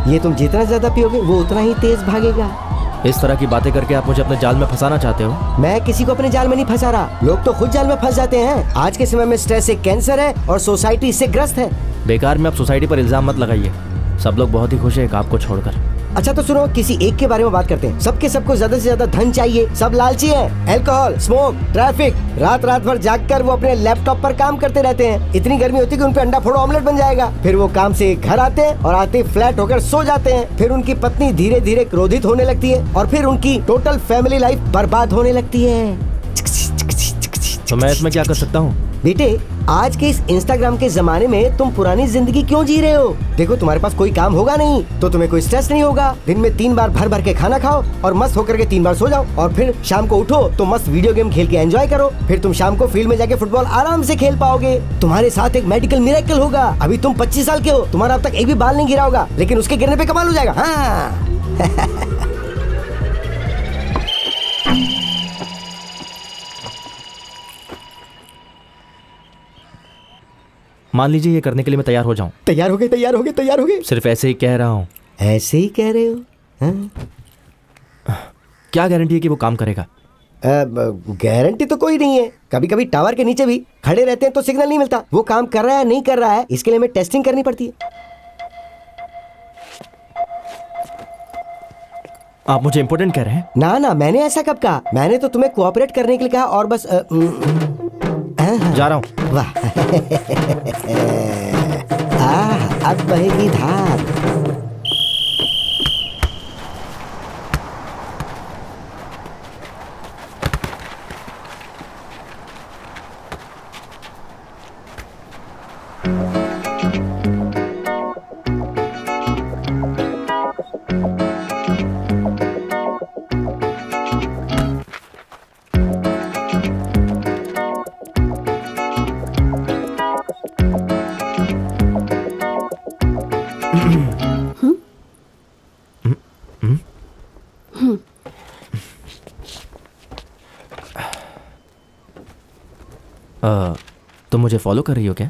ये तुम जितना ज्यादा पियोगे वो उतना ही तेज भागेगा। इस तरह की बातें करके आप मुझे अपने जाल में फंसाना चाहते हो? मैं किसी को अपने जाल में नहीं फंसा रहा, लोग तो खुद जाल में फंस जाते हैं। आज के समय में स्ट्रेस एक कैंसर है और सोसाइटी इससे ग्रस्त है। बेकार में आप सोसाइटी पर इल्जाम मत लगाइए, सब लोग बहुत ही खुश है एक आपको छोड़कर। अच्छा तो सुनो, किसी एक के बारे में बात करते हैं। सबको ज्यादा से ज्यादा धन चाहिए, सब लालची हैं। अल्कोहल, स्मोक, ट्रैफिक, रात भर जागकर वो अपने लैपटॉप पर काम करते रहते हैं। इतनी गर्मी होती है कि उन पे अंडा फोड़ो ऑमलेट बन जाएगा। फिर वो काम से घर आते हैं और आते फ्लैट होकर सो जाते हैं। फिर उनकी पत्नी धीरे धीरे क्रोधित होने लगती है और फिर उनकी टोटल फैमिली लाइफ बर्बाद होने लगती है। तो मैं इसमें क्या कर सकता हूँ? बेटे, आज के इस इंस्टाग्राम के जमाने में तुम पुरानी जिंदगी क्यों जी रहे हो? देखो, तुम्हारे पास कोई काम होगा नहीं तो तुम्हें कोई स्ट्रेस नहीं होगा। दिन में 3 बार भर के खाना खाओ और मस्त होकर के 3 बार सो जाओ और फिर शाम को उठो तो मस्त वीडियो गेम खेल के एंजॉय करो। फिर तुम शाम को फील्ड में जाके फुटबॉल आराम से खेल पाओगे। तुम्हारे साथ एक मेडिकल मिरेकल होगा। अभी तुम 25 साल के हो, तुम्हारा अब तक एक भी बाल नहीं गिरा होगा, लेकिन उसके गिरने पे कमाल हो जाएगा। हाँ। मान लीजिए ये करने के लिए मैं तैयार हो जाऊं। तैयार हो गए। सिर्फ ऐसे ही कह रहा हूँ। ऐसे ही कह रहे हो? हाँ? क्या गारंटी है कि वो काम करेगा? गारंटी तो कोई नहीं है। कभी कभी टावर के नीचे भी खड़े रहते हैं तो सिग्नल नहीं मिलता। वो काम कर रहा है नहीं कर रहा है, इसके लिए हमें टेस्टिंग करनी पड़ती है। आप मुझे इम्पोर्टेंट कह रहे हैं? ना, मैंने ऐसा कब कहा? मैंने तो तुम्हें कोऑपरेट करने के लिए कहा और बस जा रहा हूँ। वाह। अब बहेगी धार। तुम मुझे फॉलो कर रही हो क्या?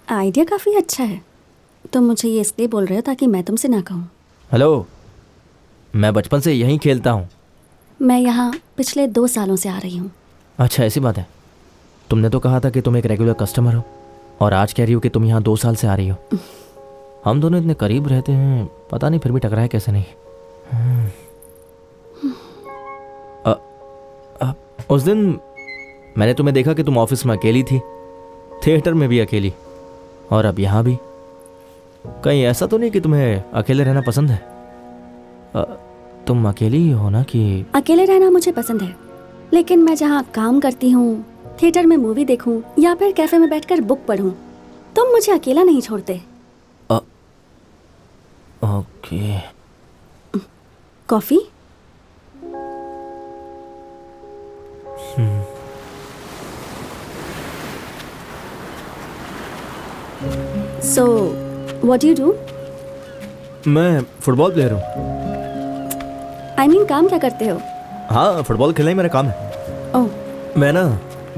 आइडिया काफ़ी अच्छा है। तुम मुझे ये इसलिए बोल रहे हो ताकि मैं तुमसे ना कहूँ। हेलो, मैं बचपन से यहीं खेलता हूँ। मैं यहाँ पिछले 2 सालों से आ रही हूँ। अच्छा, ऐसी बात है। तुमने तो कहा था कि तुम एक रेगुलर कस्टमर हो और आज कह रही हो कि तुम यहाँ 2 साल से आ रही हो। हम दोनों इतने करीब रहते हैं, पता नहीं फिर भी टकराए कैसे नहीं। उस दिन मैंने तुम्हें देखा कि तुम ऑफिस में अकेली थी, थिएटर में भी अकेली, और अब यहाँ भी। कहीं ऐसा तो नहीं कि तुम्हें अकेले रहना पसंद है? तुम अकेली ही हो ना? कि अकेले रहना मुझे पसंद है, लेकिन मैं जहाँ काम करती हूँ, थिएटर में मूवी देखूँ या फिर कैफे में बैठकर बुक पढूं, तुम मुझे अकेला नहीं छोड़ते। Okay. Coffee? So, what do you do? मैं फुटबॉल प्लेयर हूँ। I mean, काम क्या करते हो? हाँ, फुटबॉल खेलना ही मेरा काम है। ओह, मैं ना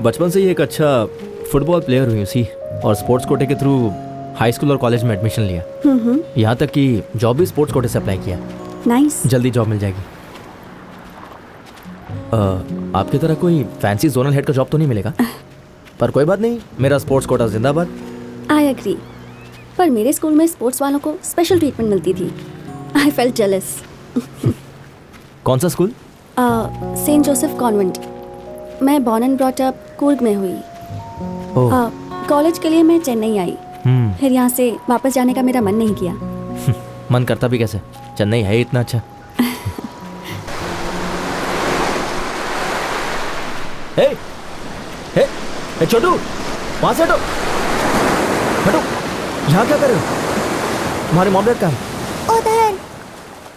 बचपन से ही एक अच्छा फुटबॉल प्लेयर हुई उसी, और स्पोर्ट्स कोटे के थ्रू हाई स्कूल और कॉलेज में एडमिशन लिया। यहाँ तक कि जॉब भी स्पोर्ट्स कोटे से अप्लाई किया। नाइस। जल्दी जॉब मिल जाएगी। आपकी तरह कोई फैंसी जोनल हेड का जॉब तो नहीं मिलेगा, पर कोई बात नहीं, मेरा स्पोर्ट्स कोटा जिंदाबाद। आई एग्री, पर मेरे स्कूल में स्पोर्ट्स वालों को स्पेशल ट्रीटमेंट मिलती थी। I felt jealous. कौन सा स्कूल? Saint Joseph Convent. मैं born and brought up Coorg में हुई। कॉलेज के लिए मैं चेन्नई आई, फिर यहाँ से वापस जाने का मेरा मन नहीं किया। मन करता भी कैसे, चेन्नई है इतना अच्छा। हे, हे, हे छोटू, वहां से हटो, हटो। यहाँ क्या कर रहे हो? तुम्हारे मॉम डैड कहाँ है? उधर।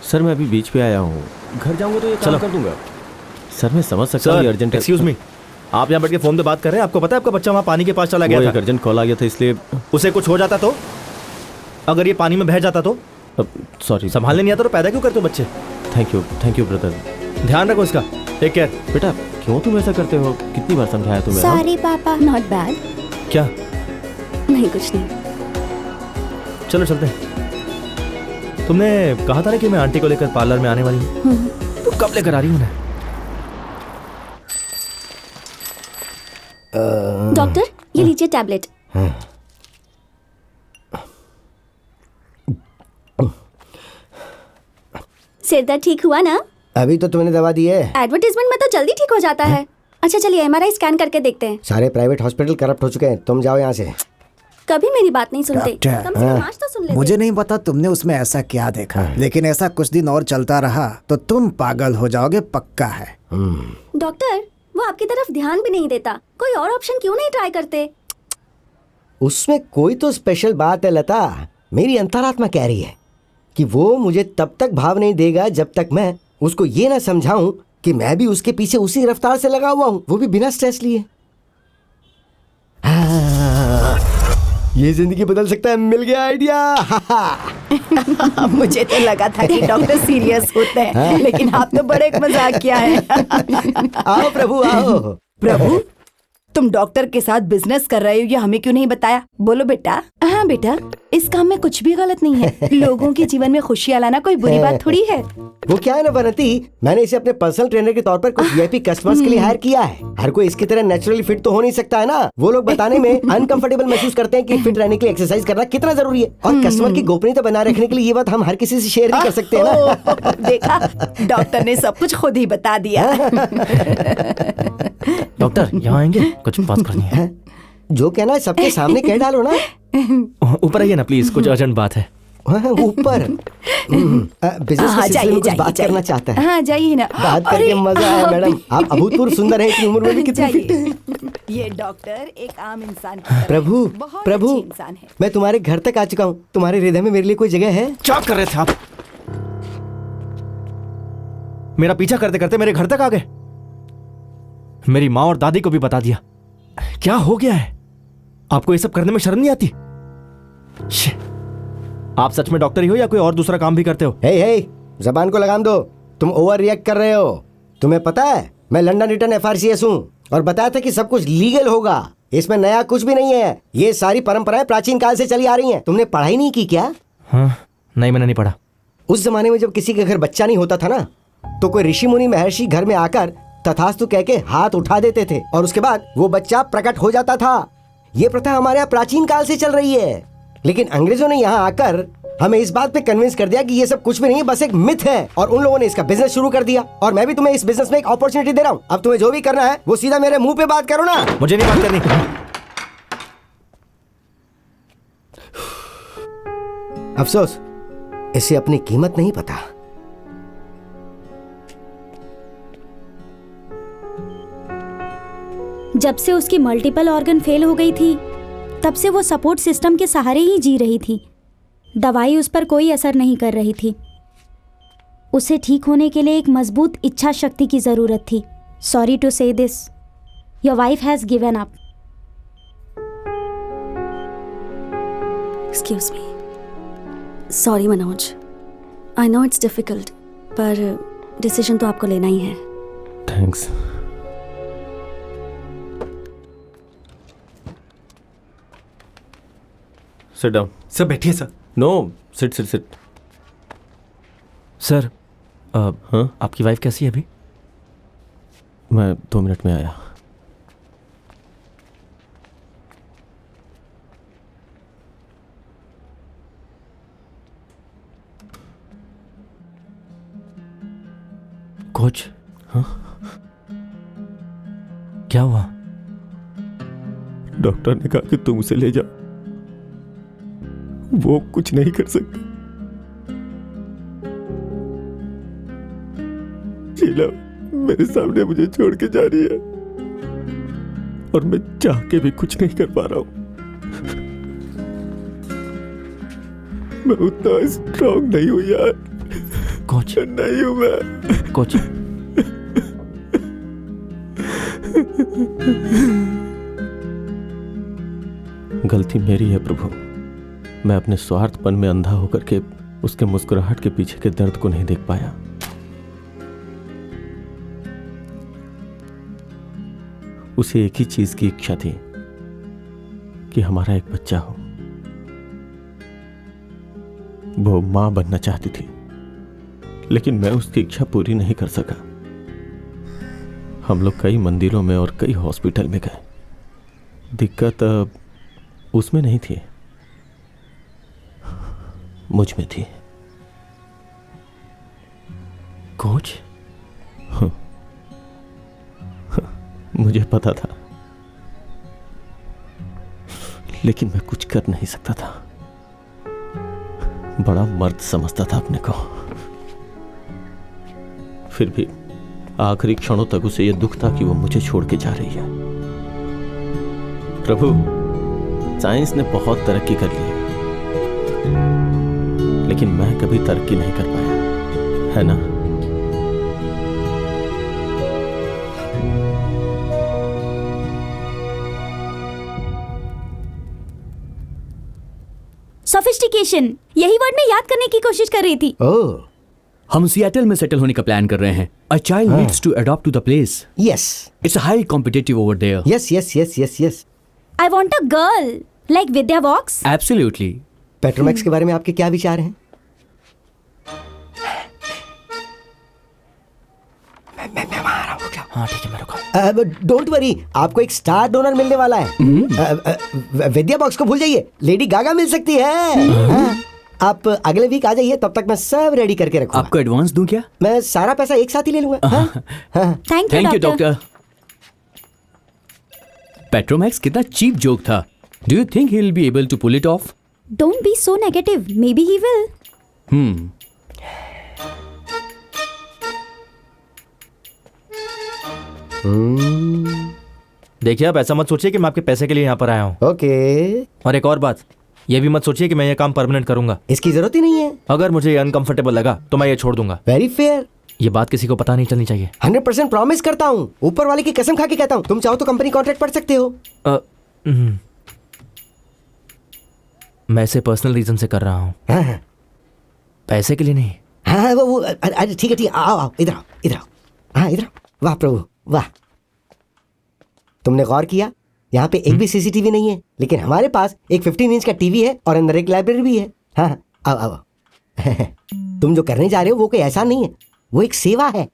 सर मैं अभी बीच पे आया हूँ, घर जाऊंगा तो ये काम कर दूंगा। सर मैं समझ सकता हूँ, अर्जेंट। एक्सक्यूज मी, आप यहाँ बैठ के फोन पे बात कर रहे हैं? आपको पता है आपका बच्चा वहाँ पानी के पास चला गया था? अर्जेंट कॉल आ गया था इसलिए। उसे कुछ हो जाता तो? अगर ये पानी में बह जाता तो? सॉरी, संभालने नहीं आता तो पैदा क्यों करते हो बच्चे? Thank you brother. ध्यान रखो इसका, टेक केयर। बेटा क्यों तुम ऐसा करते हो? कितनी बार समझाया तुम्हें? सॉरी पापा। Not bad. क्या? नहीं, कुछ नहीं। चलो चलते हैं। तुमने कहा था ना कि मैं आंटी को लेकर पार्लर में आने वाली हूँ, तो कब लेकर आ रही हूँ उन्हें? डॉक्टर, ये लीजिए टैबलेट। सिर दर्द ठीक हुआ ना? अभी तो तुमने दवा दी है। एडवर्टाइजमेंट में तो जल्दी ठीक हो जाता है। अच्छा चलिए एमआरआई स्कैन करके देखते हैं। सारे प्राइवेट हॉस्पिटल करप्ट हो चुके हैं, तुम जाओ यहाँ से। कभी मेरी बात नहीं सुनते। डॉक्टर, कम से कम आज तो सुन लेते। मुझे नहीं पता तुमने उसमें ऐसा क्या देखा, लेकिन ऐसा कुछ दिन और चलता रहा तो तुम पागल हो जाओगे, पक्का है। डॉक्टर, वो आपकी तरफ ध्यान भी नहीं देता। कोई और ऑप्शन क्यों नहीं ट्राई करते? उसमें कोई तो स्पेशल बात है लता। मेरी अंतरात्मा कह रही है कि वो मुझे तब तक भाव नहीं देगा जब तक मैं उसको ये ना समझाऊं कि मैं भी उसके पीछे उसी रफ्तार से लगा हुआ हूं, वो भी बिना स्ट्रेस लिए। ये जिंदगी बदल सकता है, मिल गया आइडिया। मुझे तो लगा था कि डॉक्टर सीरियस होते हैं, लेकिन आप तो बड़े मजाकिया हैं। आओ प्रभु आओ। प्रभु, तुम डॉक्टर के साथ बिजनेस कर रहे हो, ये हमें क्यों नहीं बताया? बोलो बेटा। हाँ बेटा, इस काम में कुछ भी गलत नहीं है। लोगों के जीवन में खुशियाँ लाना कोई बुरी बात थोड़ी है। वो क्या है ना बनती, मैंने इसे अपने पर्सनल ट्रेनर के तौर पर कुछ वीआईपी कस्टमर्स के लिए हायर किया है। हर कोई इसकी तरह नेचुरली फिट तो हो नहीं सकता है ना। वो लोग बताने में अनकंफर्टेबल महसूस करते हैं कि फिट रहने के लिए एक्सरसाइज करना कितना जरूरी है, और कस्टमर की गोपनीयता बनाए रखने के लिए ये बात हम हर किसी से शेयर नहीं कर सकते हैं ना। देखा, डॉक्टर ने सब कुछ खुद ही बता दिया। डॉक्टर यहाँ आएंगे, कुछ बात करनी है। जो कहना है सबके सामने कह डालो ना। ऊपर आइए ना प्लीज, कुछ अर्जेंट बात है। ऊपर बिजनेस के सिलसिले में कुछ बात करना चाहता है। हाँ जाइए ना। बात करके मजा आया मैडम। आप अभूतपूर्व सुंदर हैं, इतनी उम्र में भी कितनी फिट हैं। ये डॉक्टर एक आम इंसान की तरह प्रभु बहुत प्रभु, अच्छे इंसान है। मैं तुम्हारे घर तक आ चुका हूँ। तुम्हारे हृदय में मेरे लिए कोई जगह है? क्या कर रहे थे आप? मेरा पीछा करते करते मेरे घर तक आ गए। मेरी माँ और दादी को भी बता दिया। क्या हो गया है? आपको ये सब करने में शर्म नहीं आती? आप सच में डॉक्टर ही हो या कोई और दूसरा काम भी करते हो? हे जबान को लगाम दो, तुम ओवर रिएक्ट कर रहे हो। तुम्हें पता है मैं लंदन रिटर्न FRCS हूँ और बताया था कि सब कुछ लीगल होगा। इसमें नया कुछ भी नहीं है। ये सारी परंपराएं प्राचीन काल से चली आ रही हैं। तुमने पढ़ाई नहीं की क्या? हाँ, नहीं मैंने नहीं पढ़ा। उस जमाने में जब किसी के घर बच्चा नहीं होता था ना, तो कोई ऋषि मुनि महर्षि घर में आकर तथास्तु कह के हाथ उठा देते थे और उसके बाद वो बच्चा प्रकट हो जाता था। ये प्रथा हमारे यहाँ प्राचीन काल से चल रही है, लेकिन अंग्रेजों ने यहाँ आकर हमें इस बात पे कन्विंस कर दिया कि ये सब कुछ भी नहीं, बस एक मिथ है, और उन लोगों ने इसका बिजनेस शुरू कर दिया। और मैं भी तुम्हें इस बिजनेस में एक अपॉर्चुनिटी दे रहा हूँ। अब तुम्हें जो भी करना है वो सीधा मेरे मुंह पे बात करो ना। मुझे नहीं बात करनी। अफसोस, इसे अपनी कीमत नहीं पता। जब से उसकी मल्टीपल ऑर्गन फेल हो गई थी, तब से वो सपोर्ट सिस्टम के सहारे ही जी रही थी। दवाई उस पर कोई असर नहीं कर रही थी। उसे ठीक होने के लिए एक मजबूत इच्छा शक्ति की ज़रूरत थी। Sorry to say this, your wife has given up. Excuse me. Sorry Manoj, I know it's difficult, पर डिसीजन तो आपको लेना ही है। थैंक्स। Sit down. सर बैठिए sir. No, sit sit sit. Sir, हाँ, आपकी वाइफ कैसी है अभी? मैं 2 मिनट में आया। कोच, हाँ? क्या हुआ? डॉक्टर ने कहा कि तुम उसे ले जाओ, वो कुछ नहीं कर सकते। शीला मेरे सामने मुझे छोड़ के जा रही है और मैं चाह के भी कुछ नहीं कर पा रहा हूं। मैं उतना स्ट्रांग नहीं हूं यार। कोच, नहीं हूं मैं। कोच, गलती मेरी है प्रभु। मैं अपने स्वार्थपन में अंधा होकर के उसके मुस्कुराहट के पीछे के दर्द को नहीं देख पाया। उसे एक ही चीज की इच्छा थी कि हमारा एक बच्चा हो। वो मां बनना चाहती थी, लेकिन मैं उसकी इच्छा पूरी नहीं कर सका। हम लोग कई मंदिरों में और कई हॉस्पिटल में गए। दिक्कत उसमें नहीं थी, मुझ में थी। कोच? मुझे पता था, लेकिन मैं कुछ कर नहीं सकता था। बड़ा मर्द समझता था अपने को। फिर भी आखिरी क्षणों तक उसे यह दुख था कि वो मुझे छोड़ के जा रही है। प्रभु, साइंस ने बहुत तरक्की कर ली है, लेकिन मैं कभी तरक्की नहीं कर पाया, है ना? सोफिस्टिकेशन, यही वर्ड मैं याद करने की कोशिश कर रही थी। ओह, हम सिएटल में सेटल होने का प्लान कर रहे हैं। A child needs to adopt to the place. Yes it's highly competitive over there. Yes yes yes yes yes. I want a girl like Vidya walks. Absolutely. Petromax के बारे में आपके क्या विचार हैं? मैं वहां आ रहा हूं, रुक जाओ। हाँ ठीक है, मैं रुका। डोंट वरी, आपको एक स्टार डोनर मिलने वाला है। विद्या बॉक्स को भूल जाइए, लेडी गागा मिल सकती है। हाँ, आप अगले वीक आ जाइए, तब तक मैं सब रेडी करके रखूंगा। आपको एडवांस दूं क्या? मैं सारा पैसा एक साथ ही ले लूंगा। हाँ? हाँ। Thank thank you you doctor. Doctor. Petromax कितना चीप जोक था। Do you think he will be able to pull it off? Don't be so negative, maybe he will. देखिए, आप ऐसा मत सोचिए कि मैं आपके पैसे के लिए यहाँ पर आया हूँ। ओके, और एक और बात, ये भी मत सोचिए कि मैं ये काम परमानेंट करूंगा। इसकी जरूरत ही नहीं है। अगर मुझे अनकंफर्टेबल लगा तो मैं ये छोड़ दूंगा। Very fair. ये बात किसी को पता नहीं चलनी चाहिए। 100% प्रॉमिस करता हूँ, ऊपर वाले की कसम खा के कहता हूँ। तुम चाहो तो कंपनी कॉन्ट्रैक्ट पढ़ सकते हो। मैं इसे पर्सनल रीजन से कर रहा हूँ, हाँ पैसे के लिए नहीं। हाँ, वो अरे ठीक है ठीक है, आओ आओ, इधर आओ इधर आओ। हाँ इधर आओ। वाह प्रभु वाह। तुमने गौर किया, यहाँ पे एक भी सीसीटीवी नहीं है, लेकिन हमारे पास एक 15 इंच का टीवी है और अंदर एक लाइब्रेरी भी है। हाँ आओ आओ। तुम जो करने जा रहे हो वो कोई एहसान नहीं है, वो एक सेवा है।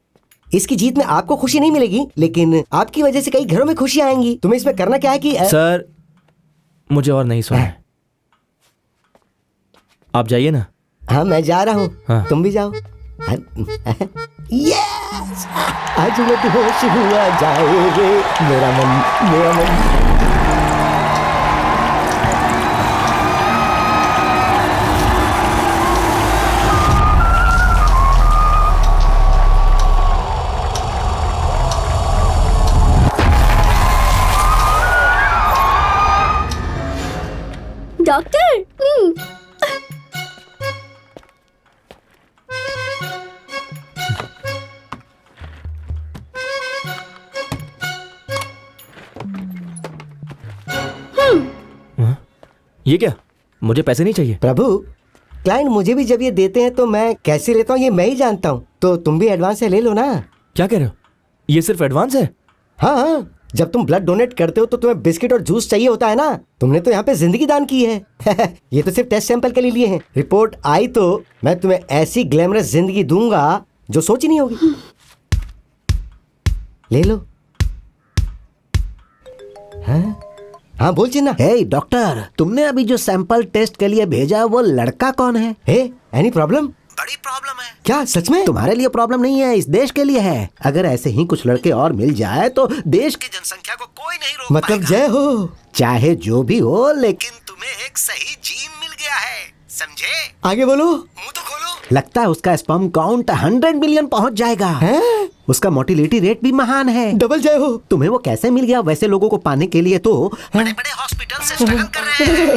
इसकी जीत में आपको खुशी नहीं मिलेगी, लेकिन आपकी वजह से कई घरों में खुशी आएंगी। तुम्हें इसमें करना क्या है कि सर, मुझे और नहीं सुना है। आप जाइए ना। हाँ मैं जा रहा हूँ। हाँ। तुम भी जाओ। यस, आज मैं बेहोश हुआ जाए रे मेरा मन, मेरा मन। डॉक्टर, ये क्या? मुझे पैसे नहीं चाहिए। प्रभु, क्लाइंट मुझे भी जब ये देते हैं तो मैं कैसे लेता हूँ ये मैं ही जानता हूँ, तो तुम भी एडवांस से ले लो ना। क्या कह रहे हो? ये सिर्फ एडवांस है? हाँ हाँ, जब तुम ब्लड डोनेट करते हो तो तुम्हें बिस्किट और जूस चाहिए होता है ना। तुमने तो यहाँ पे जिंदगी दान की है। ये तो सिर्फ टेस्ट सैंपल के लिए हैं। रिपोर्ट आई तो मैं तुम्हें ऐसी ग्लैमरस जिंदगी दूंगा जो सोची नहीं होगी। ले लो। हाँ हाँ बोल चिन्ना। हे डॉक्टर, तुमने अभी जो सैंपल टेस्ट के लिए भेजा वो लड़का कौन है? हे, एनी प्रॉब्लम? बड़ी प्रॉब्लम है। क्या सच में? तुम्हारे लिए प्रॉब्लम नहीं है, इस देश के लिए है। अगर ऐसे ही कुछ लड़के और मिल जाए तो देश की जनसंख्या को कोई नहीं रोक मतलब पाएगा। जय हो। चाहे जो भी हो, लेकिन तुम्हें एक सही जीन मिल गया है, समझे? आगे बोलो। मुंह तो खोलो। लगता है उसका स्पर्म काउंट 100 मिलियन पहुंच जाएगा। हैं? उसका मोटिलिटी रेट भी महान है। डबल जय हो। तुम्हें वो कैसे मिल गया? वैसे लोगों को पाने के लिए तो बड़े बड़े हॉस्पिटल से स्ट्रगल कर रहे हैं।